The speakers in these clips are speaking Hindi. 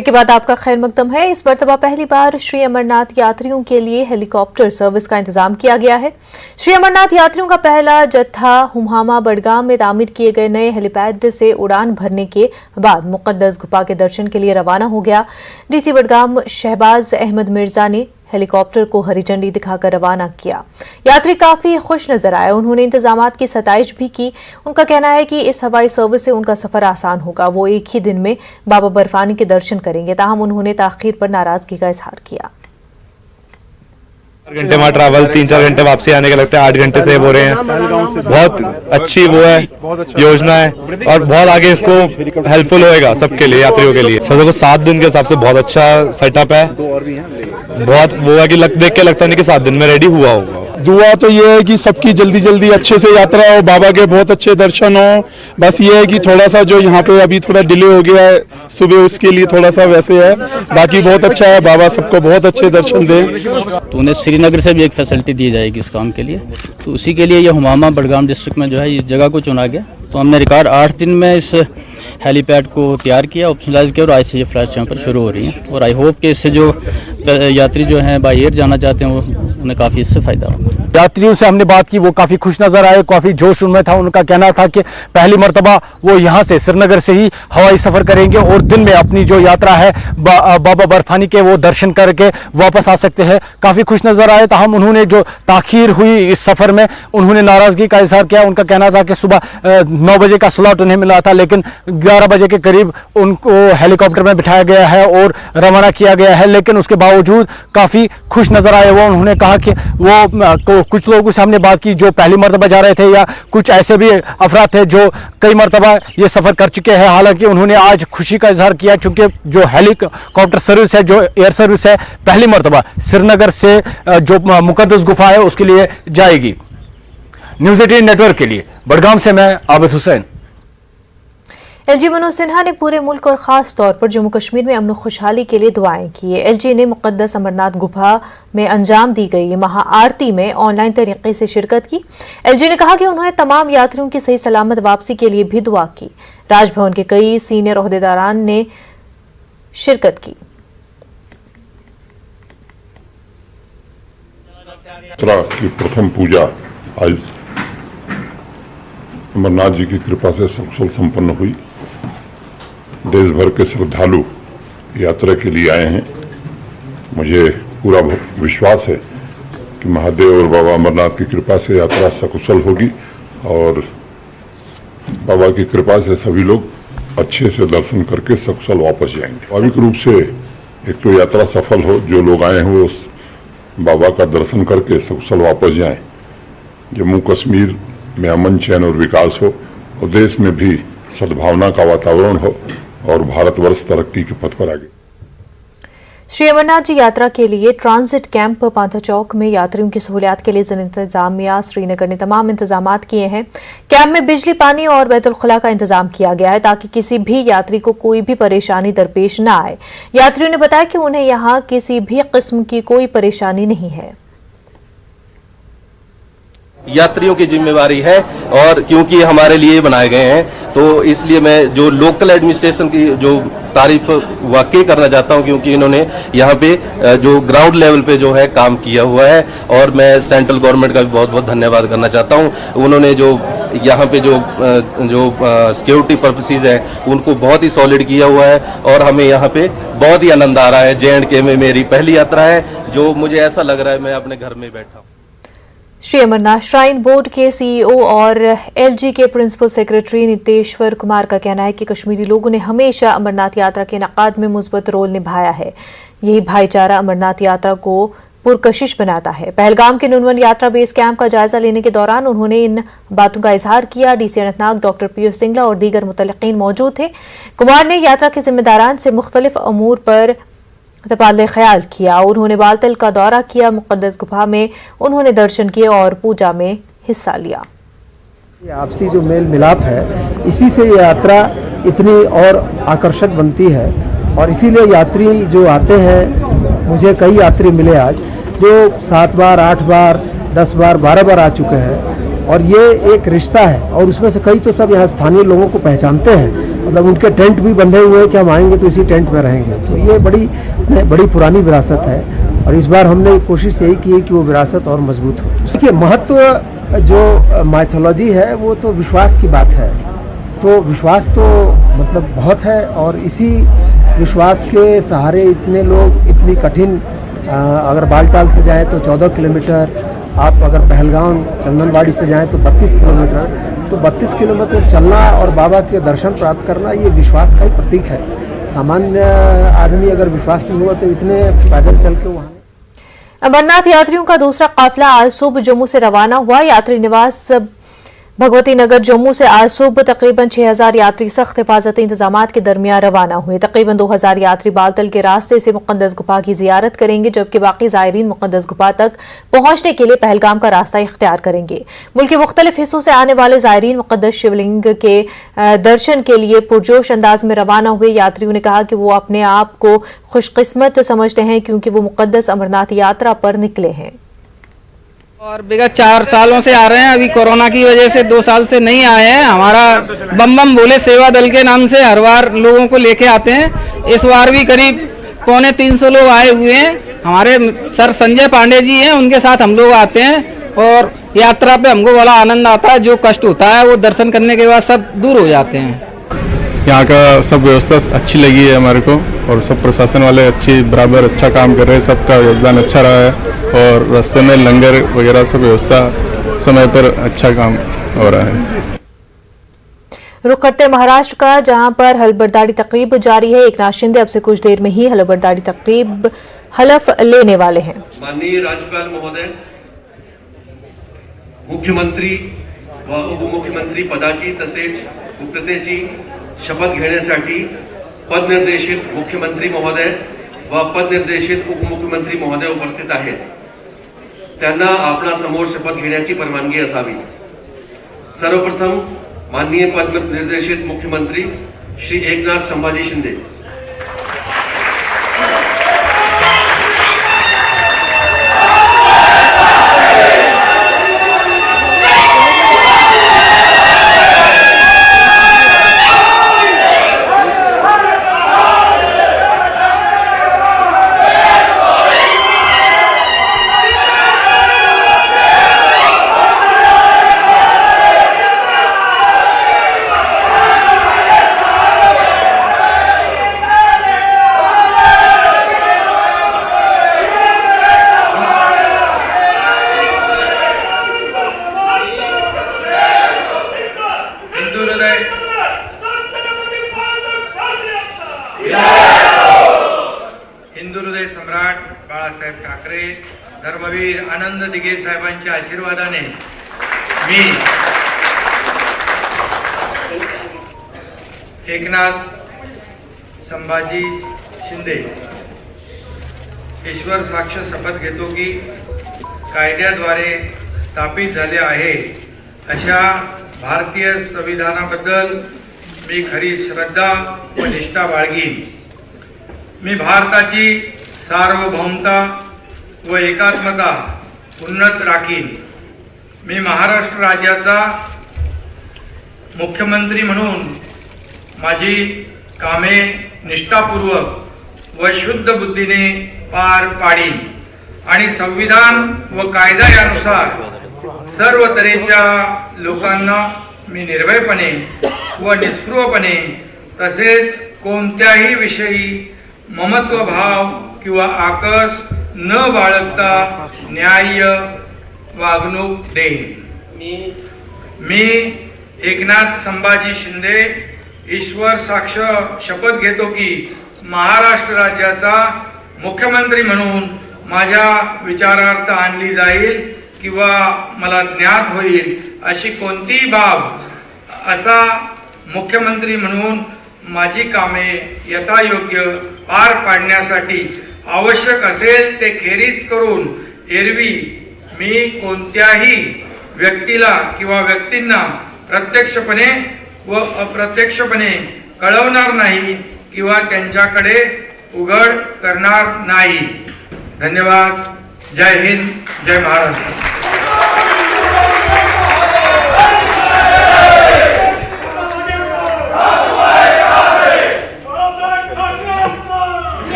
के बाद आपका खैर मकदम है। इस मरतबा पहली बार श्री अमरनाथ यात्रियों के लिए हेलीकॉप्टर सर्विस का इंतजाम किया गया है। श्री अमरनाथ यात्रियों का पहला जत्था हुमामा बडगाम में तामीर किए गए नए हेलीपैड से उड़ान भरने के बाद मुकद्दस गुफा के दर्शन के लिए रवाना हो गया। डीसी बडगाम शहबाज अहमद मिर्जा ने हेलीकॉप्टर को हरी झंडी दिखाकर रवाना किया। यात्री काफी खुश नजर आए। उन्होंने इंतजामात की सताइश भी की। उनका कहना है कि इस हवाई सर्विस से उनका सफर आसान होगा। वो एक ही दिन में बाबा बर्फानी के दर्शन करेंगे। ताहम उन्होंने ताखीर पर नाराजगी का इजहार किया। 4 घंटे वहाँ ट्रैवल, 3-4 घंटे वापसी आने के लगते हैं, 8 घंटे सेव हो रहे हैं। बहुत अच्छी वो है योजना है और बहुत आगे इसको हेल्पफुल होएगा सबके लिए, यात्रियों के लिए। सर को 7 दिन के हिसाब से बहुत अच्छा सेटअप है। बहुत वो है कि देख के लगता नहीं कि 7 दिन में रेडी हुआ होगा। दुआ तो ये है कि सबकी जल्दी जल्दी अच्छे से यात्रा हो, बाबा के बहुत अच्छे दर्शन हो। बस ये है कि थोड़ा सा जो यहाँ पे अभी थोड़ा डिले हो गया है सुबह, उसके लिए थोड़ा सा वैसे है। बाकी बहुत अच्छा है, बाबा सबको बहुत अच्छे दर्शन दें। तो उन्हें श्रीनगर से भी एक फैसिलिटी दी जाएगी इस काम के लिए, तो उसी के लिए ये हुमामा बडगाम डिस्ट्रिक्ट में जो है ये जगह को चुना गया। तो हमने रिकॉर्ड 8 दिन में इस हेलीपैड को तैयार किया, ऑप्शनलाइज किया और आज से ये फ्लाइट्स यहाँ पर शुरू हो रही हैं। और आई होप कि इससे जो यात्री जो हैं बाय एयर जाना चाहते हैं वो उन्हें काफ़ी इससे फ़ायदा होगा। यात्रियों से हमने बात की, वो काफ़ी खुश नज़र आए, काफ़ी जोश उनमें था। उनका कहना था कि पहली मरतबा वो यहाँ से श्रीनगर से ही हवाई सफ़र करेंगे और दिन में अपनी जो यात्रा है बाबा बर्फानी के वो दर्शन करके वापस आ सकते हैं। काफ़ी खुश नज़र आए। ताहम उन्होंने जो ताख़ीर हुई इस सफ़र में उन्होंने नाराज़गी का इजहार किया। उनका कहना था कि सुबह 9 बजे का स्लॉट उन्हें मिला था, लेकिन 11 बजे के करीब उनको हेलीकॉप्टर में बिठाया गया है और रवाना किया गया है। लेकिन उसके बावजूद काफ़ी खुश नज़र आए वो। उन्होंने कहा कि वो कुछ लोगों से हमने बात की जो पहली मरतबा जा रहे थे, या कुछ ऐसे भी अफराद थे जो कई मरतबा ये सफ़र कर चुके हैं। हालांकि उन्होंने आज खुशी का इजहार किया क्योंकि जो हेलीकॉप्टर सर्विस है, जो एयर सर्विस है, पहली मरतबा श्रीनगर से जो मुकद्दस गुफा है उसके लिए जाएगी। न्यूज़ 18 नेटवर्क के लिए बडगाम से मैं आबिद हुसैन। एलजी मनोज सिन्हा ने पूरे मुल्क और खास तौर पर जम्मू कश्मीर में अमन खुशहाली के लिए दुआएं की है। एलजी ने मुकद्दस अमरनाथ गुफा में अंजाम दी गई महाआरती में ऑनलाइन तरीके से शिरकत की। एलजी ने कहा कि उन्होंने तमाम यात्रियों की सही सलामत वापसी के लिए भी दुआ की। राजभवन के कई सीनियर ओहदेदारान ने शिरकत की। की प्रथम पूजा आज अमरनाथ जी की कृपा से सकुशल संपन्न हुई। देश भर के श्रद्धालु यात्रा के लिए आए हैं। मुझे पूरा विश्वास है कि महादेव और बाबा अमरनाथ की कृपा से यात्रा सकुशल होगी और बाबा की कृपा से सभी लोग अच्छे से दर्शन करके सकुशल वापस जाएंगे। स्वाभाविक रूप से एक तो यात्रा सफल हो, जो लोग आए हैं वो बाबा का दर्शन करके सकुशल वापस जाएं। जम्मू कश्मीर में अमन, चैन और विकास हो और देश में भी सद्भावना का वातावरण हो और भारतवर्ष तरक्की के पथ पर आगे। श्री अमरनाथ जी यात्रा के लिए ट्रांजिट कैंप पांथा चौक में यात्रियों की सहूलियात के लिए जिला इंतजामिया श्रीनगर ने तमाम इंतजामात किए हैं। कैंप में बिजली, पानी और बैतुल खुला का इंतजाम किया गया है ताकि किसी भी यात्री को कोई भी परेशानी दरपेश न आए। यात्रियों ने बताया कि उन्हें यहाँ किसी भी किस्म की कोई परेशानी नहीं है। यात्रियों की जिम्मेवारी है और क्योंकि हमारे लिए बनाए गए हैं तो इसलिए मैं जो लोकल एडमिनिस्ट्रेशन की जो तारीफ वाकई करना चाहता हूं, क्योंकि इन्होंने यहाँ पे जो ग्राउंड लेवल पे जो है काम किया हुआ है। और मैं सेंट्रल गवर्नमेंट का भी बहुत बहुत धन्यवाद करना चाहता हूं। उन्होंने जो यहाँ पे जो सिक्योरिटी पर्पसेज है उनको बहुत ही सॉलिड किया हुआ है और हमें यहाँ पे बहुत ही आनंद आ रहा है। J&K में मेरी पहली यात्रा है, जो मुझे ऐसा लग रहा है मैं अपने घर में बैठा हूँ। श्री अमरनाथ श्राइन बोर्ड के सीईओ और एलजी के प्रिंसिपल सेक्रेटरी नितेश्वर कुमार का कहना है कि कश्मीरी लोगों ने हमेशा अमरनाथ यात्रा के इनेकाद में मुस्बत रोल निभाया है। यही भाईचारा अमरनाथ यात्रा को पुरकशिश बनाता है। पहलगाम के नुनवन यात्रा बेस कैंप का जायजा लेने के दौरान उन्होंने इन बातों का इजहार किया। डीसी अनंतनाग डॉक्टर पीयूष सिंगला और दीगर मुतल्लिकीन मौजूद थे। कुमार ने यात्रा के जिम्मेदारान से मुख्तलिफ अमूर पर तबादले ख्याल किया। उन्होंने बालतल का दौरा किया। मुकद्दस गुफा में उन्होंने दर्शन किए और पूजा में हिस्सा लिया। आपसी जो मेल मिलाप है, इसी से ये यात्रा इतनी और आकर्षक बनती है और इसीलिए यात्री जो आते हैं, मुझे कई यात्री मिले आज जो 7 बार, 8 बार, 10 बार, 12 बार आ चुके हैं और ये एक रिश्ता है और उसमें से कई तो सब यहाँ स्थानीय लोगों को पहचानते हैं मतलब उनके टेंट भी बंधे हुए हैं कि हम आएंगे तो इसी टेंट में रहेंगे। तो ये बड़ी पुरानी विरासत है और इस बार हमने कोशिश यही की है कि वो विरासत और मजबूत हो। इसके महत्व जो माइथोलॉजी है वो तो विश्वास की बात है, तो विश्वास तो मतलब बहुत है और इसी विश्वास के सहारे इतने लोग इतनी कठिन अगर बालटाल से जाएं तो 14 किलोमीटर, आप अगर पहलगाम चंदनबाड़ी से जाएं तो 32 किलोमीटर, तो 32 किलोमीटर चलना और बाबा के दर्शन प्राप्त करना ये विश्वास का ही प्रतीक है। सामान्य आदमी अगर विश्वास नहीं हुआ तो इतने पैदल चल के वहाँ। अमरनाथ यात्रियों का दूसरा काफिला आज सुबह जम्मू से रवाना हुआ। यात्री निवास भगवती नगर जम्मू से आज सुबह तकरीबन 6000 यात्री सख्त हिफाजती इंतजामात के दरमियान रवाना हुए। तकरीबन 2000 यात्री बालतल के रास्ते से मुक़द्दस गुफा की जियारत करेंगे, जबकि बाकी ज़ायरीन मुक़द्दस गुफा तक पहुंचने के लिए पहलगाम का रास्ता इख्तियार करेंगे। मुल्क के मुख्तलिफ हिस्सों से आने वाले ज़ायरीन मुक़द्दस शिवलिंग के दर्शन के लिए पुरजोश अंदाज में रवाना हुए। यात्रियों ने कहा कि वो अपने आप को खुशकिस्मत समझते हैं क्योंकि वो मुक़द्दस अमरनाथ यात्रा पर निकले हैं। और विगत 4 सालों से आ रहे हैं, अभी कोरोना की वजह से 2 साल से नहीं आए हैं। हमारा बम बम भोले सेवा दल के नाम से हर बार लोगों को लेके आते हैं। इस बार भी करीब 250-300 लोग आए हुए हैं। हमारे सर संजय पांडे जी हैं, उनके साथ हम लोग आते हैं और यात्रा पे हमको बड़ा आनंद आता है। जो कष्ट होता है वो दर्शन करने के बाद सब दूर हो जाते हैं। यहाँ का सब व्यवस्था अच्छी लगी है हमारे को और सब प्रशासन वाले बराबर अच्छा काम कर रहे हैं। सबका योगदान अच्छा रहा है और रास्ते में लंगर वगैरह सब व्यवस्था समय पर अच्छा काम हो रहा है। रुख करते महाराष्ट्र का, जहां पर हलफबरदारी तकरीब जारी है। एकनाथ शिंदे अब से कुछ देर में ही हलफबरदारी तकरीब हलफ लेने वाले हैं। माननीय राज्यपाल महोदय, मुख्यमंत्री व उपमुख्यमंत्री पदाची तसेच गुप्ततेची शपथ घेण्यासाठी पदनिर्देशित मुख्यमंत्री महोदय व पदनिर्देशित उपमुख्यमंत्री महोदय उपस्थित आहेत। त्यांना आपणासमोर शपथ घेण्याची परवानगी असावी। सर्वप्रथम माननीय पदनिर्देशित मुख्यमंत्री श्री एकनाथ संभाजी शिंदे। हिंदू हृदय सम्राट बाळासाहेब ठाकरे, धर्मवीर आनंद दिघे साहेबांच्या आशीर्वादाने मी एकनाथ संभाजी शिंदे ईश्वर साक्ष शपथ घेतो की कायद्याद्वारे स्थापित झाले आहे अशा भारतीय संविधानाबद्दल मी खरी श्रद्धा व निष्ठा बाळगीन। मी भारताची सार्वभौमता व एकात्मता उन्नत राखीन। मी महाराष्ट्र राज्याचा मुख्यमंत्री म्हणून माझी कामे निष्ठापूर्वक व शुद्ध बुद्धीने पार पाडीन आणि संविधान व कायदा यानुसार सर्व तऱ्हेच्या लोकांना मी निर्भयपणे व निस्पृहपणे तसेच कोणत्याही विषयी ममत्व भाव किंवा आकस न बाळगता न्याय्य वागणूक देईन। मी एकनाथ संभाजी शिंदे ईश्वर साक्ष शपथ घेतो की महाराष्ट्र राज्याचा मुख्यमंत्री म्हणून माझ्या विचारार्थ आणली जाईल किंवा मला ज्ञात होईल अशी कोणतीही बाब असा मुख्यमंत्री म्हणून माझी कामे यथायोग्य पार पाडण्यासाठी आवश्यक असेल ते खेरीज करून एरवी मी कोणत्याही व्यक्तीला किंवा व्यक्तींना प्रत्यक्षपणे व अप्रत्यक्षपणे कळवणार नाही किंवा त्यांच्याकडे उघड करणार नाही। धन्यवाद। जय हिंद, जय महाराष्ट्र।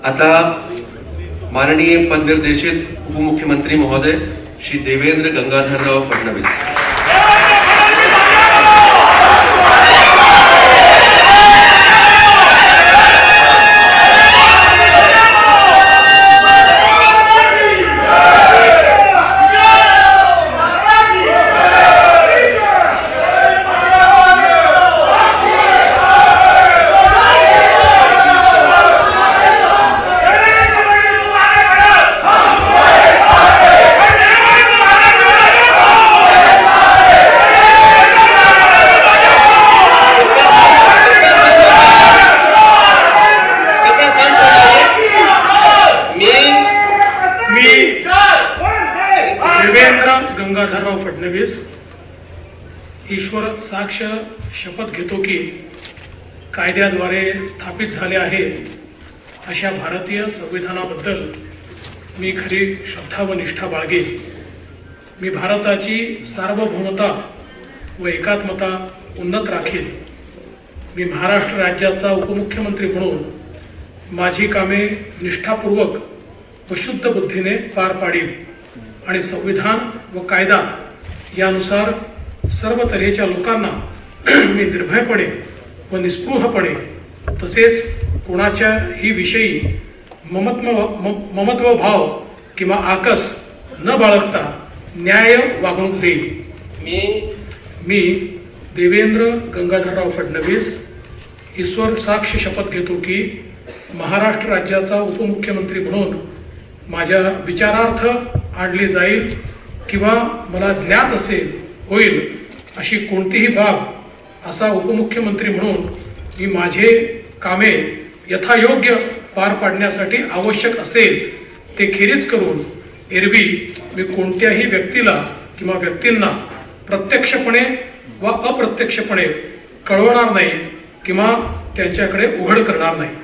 आता माननीय पदनिर्देशित उपमुख्यमंत्री महोदय श्री देवेंद्र गंगाधरराव फडणवीस गंगाधरराव फडणवीस ईश्वर साक्ष शपथ घेतो की कायद्याद्वारे स्थापित झाले आहे अशा भारतीय संविधानाबद्दल मी खरी श्रद्धा व निष्ठा बाळगेन. मी भारताची सार्वभौमता व एकात्मता उन्नत राखीन. मी महाराष्ट्र राज्याचा उपमुख्यमंत्री म्हणून माझी कामे निष्ठापूर्वक व शुद्ध बुद्धीने पार पाडीन आणि संविधान व कायदा यानुसार सर्व तऱ्हेच्या लोकांना मी निर्भयपणे व निस्पृहपणे तसेच कोणाच्याही विषयी ममत्व भाव किंवा आकस न बाळगता न्याय वागणूक देईन. मी देवेंद्र गंगाधरराव फडणवीस ईश्वर साक्ष शपथ घेतो की महाराष्ट्र राज्याचा उपमुख्यमंत्री म्हणून माझ्या विचारार्थ आणली जाईल किंवा मला ज्ञात असेल होईल अशी कोणतीही बाब असा उपमुख्यमंत्री म्हणून मी माझे कामे यथायोग्य पार पाडण्यासाठी आवश्यक असेल ते खेरीज करून एरवी मी कोणत्याही व्यक्तीला किंवा व्यक्तींना प्रत्यक्षपणे व अप्रत्यक्षपणे कळवणार नाही किंवा त्यांच्याकडे उघड करणार नाही.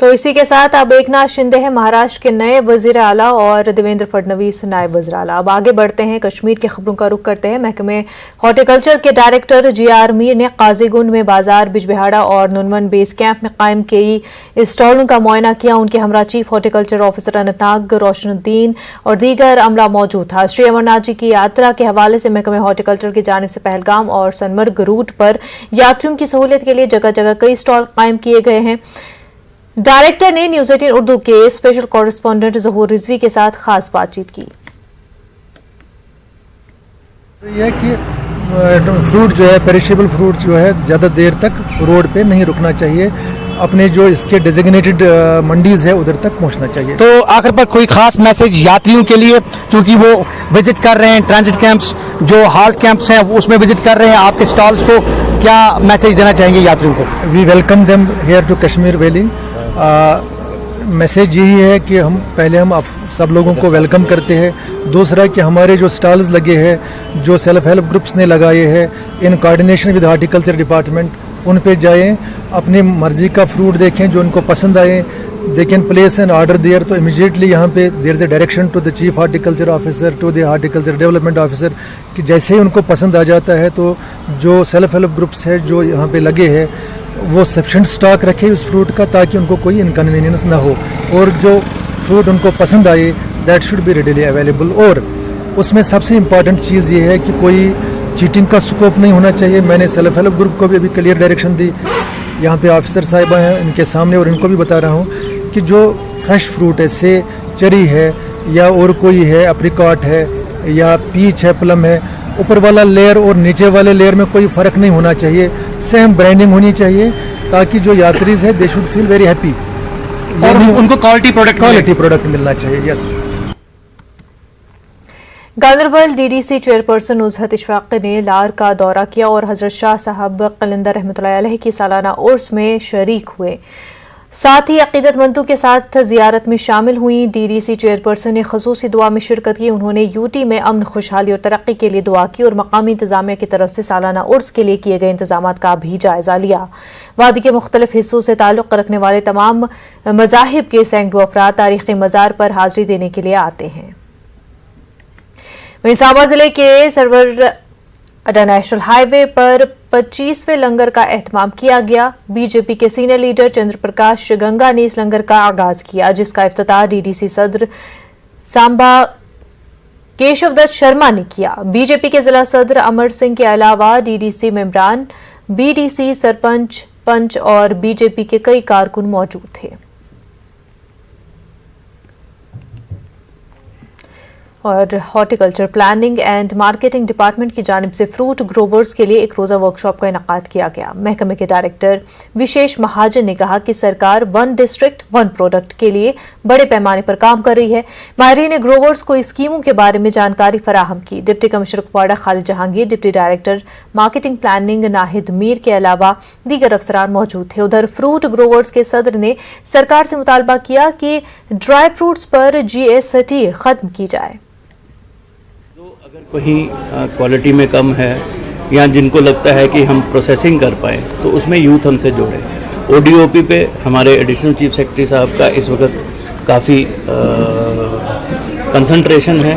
तो इसी के साथ अब एकनाथ शिंदे हैं महाराष्ट्र के नए वजीर आला और देवेंद्र फडणवीस नायब वजीर आला. अब आगे बढ़ते हैं, कश्मीर की खबरों का रुख करते हैं. महकमे हॉर्टिकल्चर के डायरेक्टर जीआर मीर ने काजीगुंड में बाजार, बिजबिहाड़ा और नुनवन बेस कैंप में कायम कई स्टॉलों का मुआयना किया. उनके हमरा चीफ हॉर्टिकल्चर ऑफिसर अनंतनाग रोशनुद्दीन और दीगर अमला मौजूद था. श्री अमरनाथ जी की यात्रा के हवाले से महकमे हॉर्टिकल्चर की जानिब से पहलगाम और सोनमर्ग रूट पर यात्रियों की सहूलियत के लिए जगह जगह कई स्टॉल कायम किए गए हैं. डायरेक्टर ने न्यूज 18 उर्दू के स्पेशल कॉरेस्पॉन्डेंट ज़हूर रिजवी के साथ खास बातचीत की. यह कि फ्रूट जो है, पेरिशेबल फ्रूट जो है, ज़्यादा देर तक रोड पे नहीं रुकना चाहिए. अपने जो इसके डेजिग्नेटेड मंडीज है उधर तक पहुंचना चाहिए. तो आखिर पर कोई खास मैसेज यात्रियों के लिए, क्योंकि वो विजिट कर रहे हैं ट्रांजिट कैंप्स, जो हाल्ट कैंप्स हैं उसमें विजिट कर रहे हैं, आपके स्टॉल्स को क्या मैसेज देना चाहेंगे यात्रियों को? We welcome them here to Kashmir valley. Message यही है कि हम आप सब लोगों को वेलकम करते हैं. दूसरा कि हमारे जो स्टॉल्स लगे हैं, जो सेल्फ हेल्प ग्रुप्स ने लगाए हैं, in coordination with horticulture department, उन पे जाएं, अपनी मर्जी का फ्रूट देखें, जो उनको पसंद आए they can place an order there. तो इमीडिएटली यहाँ पे there is a direction to the chief horticulture officer, to the horticulture development officer कि जैसे ही उनको पसंद आ जाता है तो जो सेल्फ हेल्प ग्रुप्स है जो यहाँ पे लगे हैं वो सफिशेंट स्टॉक रखे उस फ्रूट का, ताकि उनको कोई इनकन्वीनियंस ना हो. और जो फ्रूट उनको पसंद आए that should be readily available. और उसमें सबसे इम्पॉर्टेंट चीज़ ये है कि कोई चीटिंग का स्कोप नहीं होना चाहिए. मैंने सेल्फ हेल्प ग्रुप को भी अभी क्लियर डायरेक्शन दी. यहाँ पे ऑफिसर साहिबा हैं इनके सामने, और इनको भी बता रहा हूँ कि जो फ्रेश फ्रूट है, से चेरी है या और कोई है, अप्रिकॉट है, या पीच है, प्लम है, ऊपर वाला लेयर और नीचे वाले लेयर में कोई फ़र्क नहीं होना चाहिए, सेम ब्रांडिंग होनी चाहिए ताकि जो यात्रीज है they should feel very happy और उनको क्वालिटी प्रोडक्ट मिलना चाहिए। Yes. Ganderbal DDC chairperson Nuzhat Ishfaq ने लार का दौरा किया और हजरत शाह साहब कलंदर रहमतुल्लाह अलैह की सालाना उर्स में शरीक हुए। साथ ही अकीदतमंदों के साथ जियारत में शामिल हुई। डीडीसी चेयरपर्सन ने खसूसी दुआ में शिरकत की। उन्होंने यूटी में अमन, खुशहाली और तरक्की के लिए दुआ की और मकामी इंतजामिया की तरफ से सालाना उर्स के लिए किए गए इंतजाम का भी जायजा लिया। वादी के मुख्तलिफ हिस्सों से ताल्लुक रखने वाले तमाम मज़ाहिब के सैकड़ों अफराद तारीखी मज़ार पर हाजिरी देने के लिए आते हैं। वहीं सांबा जिले के सरवर नेशनल हाईवे पर 25वें लंगर का एहतमाम किया गया। बीजेपी के सीनियर लीडर चंद्र प्रकाश गंगा ने इस लंगर का आगाज किया, जिसका इफ्तिताह डीडीसी सदर सांबा केशव दत्त शर्मा ने किया। बीजेपी के जिला सदर अमर सिंह के अलावा डीडीसी मेंबरान, बीडीसी, सरपंच, पंच और बीजेपी के कई कारकुन मौजूद थे। और horticulture planning and marketing department की जानिब से फ्रूट ग्रोवर्स के लिए एक रोज़ा वर्कशॉप का इनेकाद किया गया। महकमे के डायरेक्टर विशेष महाजन ने कहा कि सरकार 1 डिस्ट्रिक्ट 1 प्रोडक्ट के लिए बड़े पैमाने पर काम कर रही है। माहिरीन ने ग्रोवर्स को स्कीमों के बारे में जानकारी फराहम की। Deputy commissioner Kupwara Khalid Jahangir, deputy director marketing planning Nahid Mir के अलावा दीगर अफसरान मौजूद थे। उधर फ्रूट ग्रोवर्स के सदर ने सरकार से मुतालबा किया कि ड्राई फ्रूट्स पर GST खत्म की जाए। कहीं क्वालिटी में कम है या जिनको लगता है कि हम प्रोसेसिंग कर पाएँ तो उसमें यूथ हमसे जुड़े। ODOP पे हमारे एडिशनल चीफ सेक्रेटरी साहब का इस वक्त काफ़ी कंसंट्रेशन है।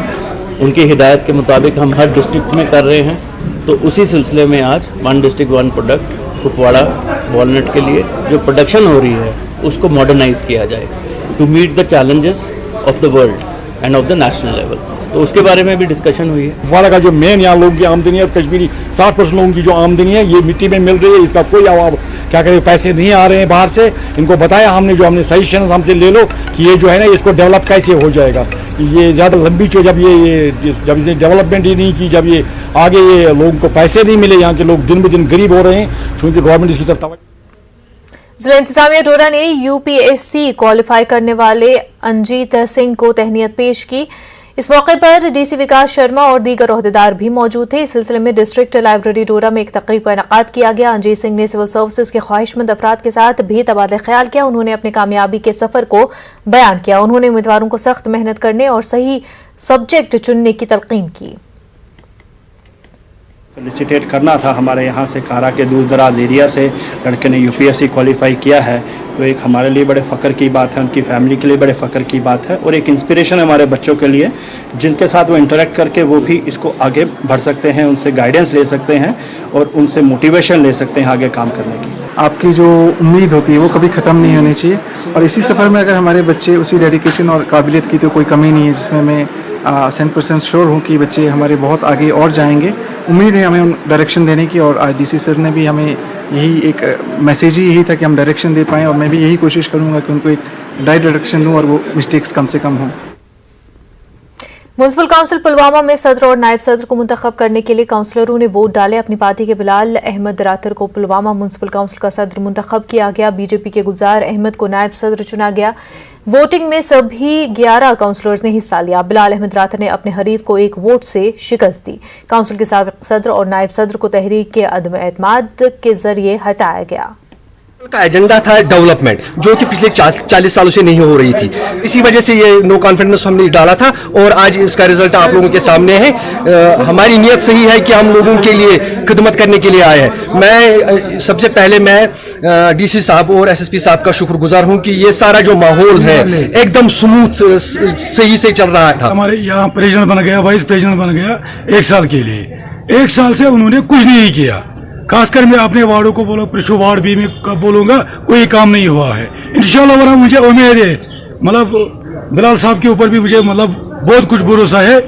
उनकी हिदायत के मुताबिक हम हर डिस्ट्रिक्ट में कर रहे हैं। तो उसी सिलसिले में आज 1 डिस्ट्रिक्ट 1 प्रोडक्ट कुपवाड़ा वॉलनट के लिए जो प्रोडक्शन हो रही है उसको मॉडर्नाइज किया जाए to meet the challenges of the world and of the national level. तो उसके बारे में भी डिस्कशन हुई है। कुपवाड़ा का जो मेन यहाँ लोगों की आमदनी है, कश्मीरी 60% लोगों की जो आमदनी है ये मिट्टी में मिल रही है। इसका कोई क्या करें, पैसे नहीं आ रहे हैं बाहर से। इनको बताया हमने सजेशन हमसे ले लो कि ये जो है ना इसको डेवलप कैसे हो जाएगा। ये ज़्यादा लंबी जब इसे डेवलपमेंट ही नहीं की, जब ये आगे ये लोगों को पैसे नहीं मिले, यहाँ के लोग दिन ब दिन गरीब हो रहे हैं क्योंकि गवर्नमेंट इसकी तरफ जिला इंतजामिया डोडा ने UPSC क्वालिफाई करने वाले अंजीत सिंह को तहनीत पेश की। इस मौके पर डीसी विकास शर्मा और दीगर ओहदेदार भी मौजूद थे। इस सिलसिले में डिस्ट्रिक्ट लाइब्रेरी डोडा में एक तकरीब का इनेकाद किया गया। अंजीत सिंह ने सिविल सर्विसेज के ख्वाहिशमंद अफराद के साथ भी तबादला ख्याल किया। उन्होंने अपनी कामयाबी के सफर को बयान किया। उन्होंने उम्मीदवारों को सख्त मेहनत करने और सही सब्जेक्ट चुनने की तलकीन की। फेलिसिटेट करना था, हमारे यहाँ से कारा के दूर दराज एरिया से लड़के ने UPSC क्वालिफाई किया है, तो एक हमारे लिए बड़े फ़ख्र की बात है, उनकी फैमिली के लिए बड़े फ़ख्र की बात है और एक इंस्पिरेशन है हमारे बच्चों के लिए, जिनके साथ वो इंटरेक्ट करके वो भी इसको आगे बढ़ सकते हैं, उनसे गाइडेंस ले सकते हैं और उनसे मोटिवेशन ले सकते हैं आगे काम करने की। आपकी जो उम्मीद होती है वो कभी ख़त्म नहीं होनी चाहिए और इसी सफ़र में अगर हमारे बच्चे उसी डेडिकेशन और काबिलियत की तो कोई कमी नहीं है, जिसमें मैं 100% श्योर हूँ कि बच्चे हमारे बहुत आगे और जाएंगे। उम्मीद है हमें डायरेक्शन देने की और आज DC सर ने भी हमें यही एक मैसेज ही यही था कि हम डायरेक्शन दे पाएँ और मैं भी यही कोशिश करूँगा कि उनको एक डायरेक्शन दूँ और वो मिस्टेक्स कम से कम हों। म्युनिसिपल काउंसिल पुलवामा में सदर और नायब सदर को मुंतखब करने के लिए काउंसलरों ने वोट डाले। अपनी पार्टी के बिलाल अहमद रातर को पुलवामा म्युनिसिपल काउंसिल का सदर मुंतखब किया गया। बीजेपी के गुलजार अहमद को नायब सदर चुना गया। वोटिंग में सभी 11 काउंसलर्स ने हिस्सा लिया। बिलाल अहमद रातर ने अपने हरीफ को 1 वोट से शिकस्त दी। काउंसिल के साबिक सदर और नायब सदर को तहरीक के अदम एतमाद के जरिए हटाया गया। का एजेंडा था डेवलपमेंट, जो कि पिछले 40 सालों से नहीं हो रही थी। इसी वजह से ये नो कॉन्फिडेंस हमने डाला था और आज इसका रिजल्ट आप लोगों के सामने है। हमारी नीयत सही है कि हम लोगों के लिए खिदमत करने के लिए आए हैं। मैं सबसे पहले DC साहब और SSP साहब का शुक्रगुजार हूं कि ये सारा जो माहौल है एकदम स्मूथ सही से चल रहा था। हमारे यहाँ प्रेसिडेंट बन गया, वाइस प्रेसिडेंट बन गया 1 साल के लिए। 1 साल से उन्होंने कुछ नहीं किया। खासकर मैं अपने वार्डों को बोलो, पिछू वार्ड भी मैं बोलूँगा, कोई काम नहीं हुआ है। इंशाल्लाह मुझे उम्मीद है, मतलब बिलाल साहब के ऊपर भी मुझे बहुत कुछ भरोसा है। ये